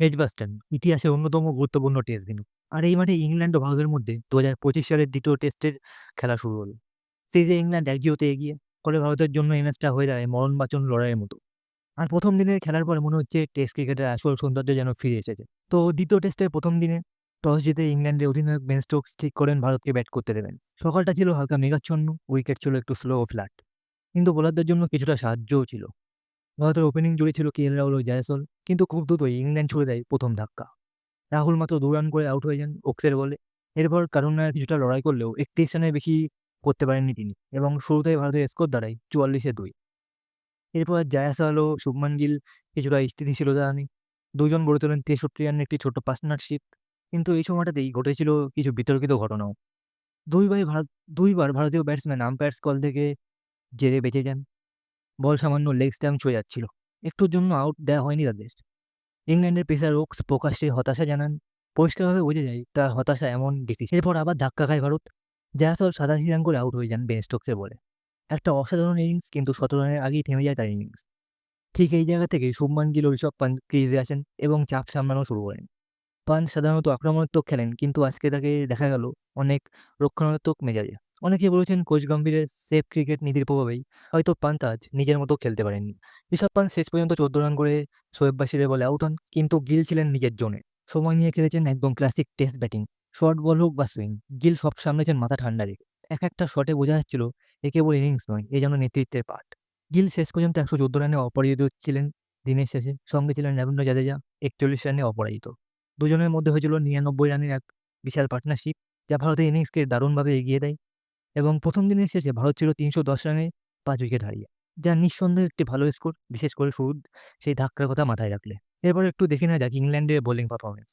Edgbaston ইতিহাসের অন্যতম গুরুত্বপূর্ণ টেস্ট ভেন্যু। আর এই মাঠে ইংল্যান্ড ও ভারতের মধ্যে ২০২৫ সালের ২য় টেস্টের খেলা শুরু হলো। সিরিজে ইংল্যান্ড ১-০ তে এগিয়ে। ফলে ভারতের জন্য এই ম্যাচটা হয়ে দাঁড়ায় মরণ-বাঁচন লড়াইয়ের মতো। আর ১ম দিনের খেলার পরে মনে হচ্ছে টেস্ট ক্রিকেটের আসল সৌন্দর্য যেন ফিরে এসেছে। তো ২য় টেস্টের ১ম দিনে টস জিতে ইংল্যান্ডের অধিনায়ক বেন স্টোকস ঠিক করেন ভারতকে ব্যাট করতে দেবেন। সকালটা ছিল হালকা মেঘাচ্ছন্ন, উইকেট ছিল একটু স্লো ও ফ্ল্যাট। কিন্তু বোলারদের জন্য কিছুটা সাহায্যও ছিল। ভারতের ওপেনিং জুড়ে ছিল কেএল রাহুল ও জয়সওয়াল। কিন্তু খুব দ্রুতই ইংল্যান্ড ছুড়ে দেয় ১ম ধাক্কা। রাহুল মাত্র ২ রান করে আউট হয়ে যান ওকসের বলে। এরপর কারুনার কিছুটা লড়াই করলেও ৩১ রানের বেশি করতে পারেননি তিনি এবং শুরুতেই ভারতের স্কোর দাঁড়ায় ৪৪-২। এরপর জয়াসওয়াল ও শুভমান গিল কিছুটা স্থিতিশীলতা আনে। দুজন গড়ে তোলেন ৬৩ রানের একটি ছোট্ট পার্টনারশিপ। কিন্তু এই সময়টাতেই ঘটেছিল কিছু বিতর্কিত ঘটনাও। ২ বাই ভারত ২ বার ভারতীয় ব্যাটসম্যান আম্পায়ার্স কল থেকে জেরে বেঁচে যান। বল সামান্য লেগ স্ট্যাম্প ছুঁয়ে যাচ্ছিল। একটুর জন্য আউট দেওয়া হয়নি তাদের। ইংল্যান্ডের পেসার ওকস প্রকাশ্যে হতাশা জানান। পরিষ্কারভাবে বোঝা যায় তার হতাশা এমন ডিসিশন। এরপর আবার ধাক্কা খায় ভারত। জয়াসওয়াল ৮৭ রান করে আউট হয়ে যান বেন স্টোকসের বলে। একটা অসাধারণ ইনিংস, কিন্তু ১৭ রানের আগেই থেমে যায় তার ইনিংস। ঠিক এই জায়গা থেকেই শুভমান গিল ও ঋষভ পান্ট ক্রিজে আসেন এবং চাপ সামলানো শুরু করেন। পান্ট সাধারণত আক্রমণাত্মক খেলেন, কিন্তু আজকে তাকে দেখা গেল অনেক রক্ষণাত্মক মেজাজে। অনেকে বলেছেন কোচ গম্ভীরের সেফ ক্রিকেট নীতির প্রভাবেই হয়তো পান্ট আজ নিজের মতো খেলতে পারেননি। ঋষভ পান্ট শেষ পর্যন্ত ১৪ রান করে শোয়েব বাশিরের বলে আউট হন, কিন্তু গিল ছিলেন নিজের জোনে। সময় নিয়ে খেলেছেন একদম classic test batting. Short ball হোক বা সুইং, গিল সব সামলেছেন মাথা ঠান্ডা রেখে। একটা শটে বোঝা যাচ্ছিল এ কেবল ইনিংস নয়, এ যেন নেতৃত্বের পাঠ। গিল শেষ পর্যন্ত ১১৪ রানে অপরাজিত ছিলেন দিনের শেষে। সঙ্গে ছিলেন রবীন্দ্র জাদেজা ৪১ রানে অপরাজিত। দুজনের মধ্যে হয়েছিল ৯৯ রানের এক বিশাল পার্টনারশিপ, যা ভারতের ইনিংসকে দারুণভাবে এগিয়ে দেয়। এবং ১ম দিনের শেষে ভারত ছিল ৩১০ রানে ৫ উইকেট হারিয়ে, যা নিঃসন্দেহে একটি ভালো স্কোর, বিশেষ করে শুরুর সেই ধাক্কার কথা মাথায় রাখলে। এরপর একটু দেখে নেওয়া যাক ইংল্যান্ডের বোলিং পারফরম্যান্স।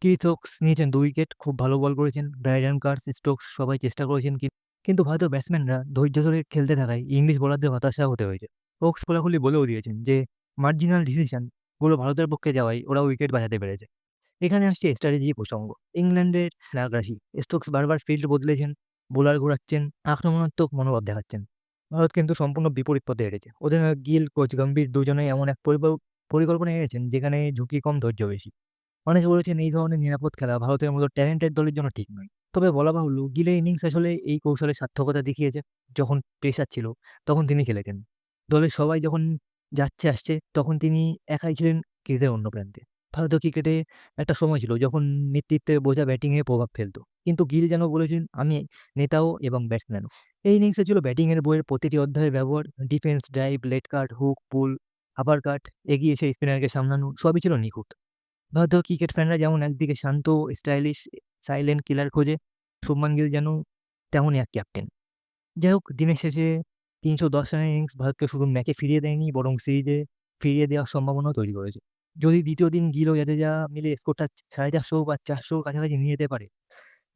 কিথ ওকস নিয়েছেন ২ উইকেট, খুব ভালো বল করেছেন। ব্রাইডন কার্স, স্টোকস সবাই চেষ্টা করেছেন, কিন্তু ভারতীয় ব্যাটসম্যানরা ধৈর্য ধরে খেলতে থাকায় ইংলিশ বোলারদের হতাশা হতে হয়েছে। ওকস খোলাখুলি বলেও দিয়েছেন যে মার্জিনাল ডিসিশন গুলো ভারতের পক্ষে যাওয়ায় ওরা উইকেট বাঁচাতে পেরেছে। এখানে আসছে স্ট্র্যাটেজি প্রসঙ্গ। ইংল্যান্ডের আগ্রাসী স্টোকস বারবার ফিল্ড বদলেছেন, বোলার ঘোরাচ্ছেন, আক্রমণাত্মক মনোভাব দেখাচ্ছেন। ভারত কিন্তু সম্পূর্ণ বিপরীত পথে হেঁটেছে। অধিনায়ক গিল, কোচ গম্ভীর দুজনেই এমন এক পরিকল্পনা এনেছেন যেখানে ঝুঁকি কম, ধৈর্য বেশি। অনেকে বলেছেন এই ধরনের নিরাপদ খেলা ভারতের মতো ট্যালেন্টেড দলের জন্য ঠিক নয়। তবে বলা বাহুল্য, গিলের ইনিংস আসলে এই কৌশলের সার্থকতা দেখিয়েছে। যখন প্রেশার ছিল তখন তিনি খেলেছেন। দলের সবাই যখন যাচ্ছে আসছে তখন তিনি একাই ছিলেন ক্রিজের অন্য প্রান্তে। ভারতীয় ক্রিকেটে একটা সময় ছিল যখন নেতৃত্বের বোঝা ব্যাটিংয়ে প্রভাব ফেলত। কিন্তু গিল যেন বলেছেন, আমি নেতাও এবং ব্যাটসম্যানও। এই ইনিংসে ছিল ব্যাটিংয়ের বইয়ের প্রতিটি অধ্যায়ের ব্যবহার। ডিফেন্স, ড্রাইভ, লেট কাট, হুক, পুল, আপার কাট, এগিয়ে এসে স্পিনারকে সামলানো, সবই ছিল নিখুঁত। ভারতীয় ক্রিকেট ফ্যানরা যেমন একদিকে শান্ত, স্টাইলিশ, সাইলেন্ট কিলার খোঁজে, শুভমান গিল যেন তেমনই এক ক্যাপ্টেন। যাই হোক, দিনের শেষে ৩১০ রানের ইনিংস ভারতকে শুধু ম্যাচে ফিরিয়ে দেয়নি, বরং সিরিজে ফিরিয়ে দেওয়ার সম্ভাবনাও তৈরি করেছে। যদি ২য় দিন গিল ও জাদেজা মিলে স্কোরটা ৪৫০ বা ৪০০ র কাছাকাছি নিয়ে যেতে পারে,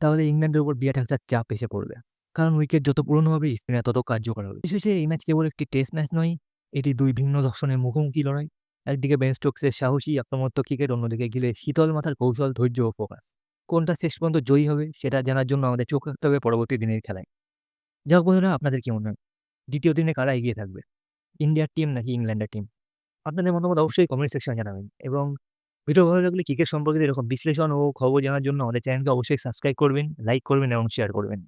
তাহলে ইংল্যান্ডের উপর বিরাট একটা চাপ এসে পড়বে। কারণ উইকেট যত পুরনো হবে, স্পিনার তত কার্যকর হবে। বিশেষে এই ম্যাচ কেবল একটি টেস্ট ম্যাচ নয়, এটি ২ ভিন্ন দর্শনের মুখোমুখি লড়াই। একদিকে বেন স্টোকসের সাহসী আক্রমণাত্মক ক্রিকেট, অন্যদিকে গিলের শীতল মাথার কৌশল, ধৈর্য ও ফোকাস। কোনটা শেষ পর্যন্ত জয়ী হবে সেটা জানার জন্য আমাদের চোখ রাখতে হবে পরবর্তী দিনের খেলায়। যাই হোক বন্ধুরা, আপনাদের কি মনে হয়? ২য় দিনে কারা এগিয়ে থাকবে? ইন্ডিয়ার টিম নাকি ইংল্যান্ডের টিম? আপনাদের মতামত অবশ্যই কমেন্ট সেকশনে জানাবেন, এবং ভিডিও ভালো লাগলে ক্রিকেট সম্পর্কিত এরকম বিশ্লেষণ ও খবর জানার জন্য আমাদের চ্যানেলকে অবশ্যই সাবস্ক্রাইব করবেন, লাইক করবেন এবং শেয়ার করবেন।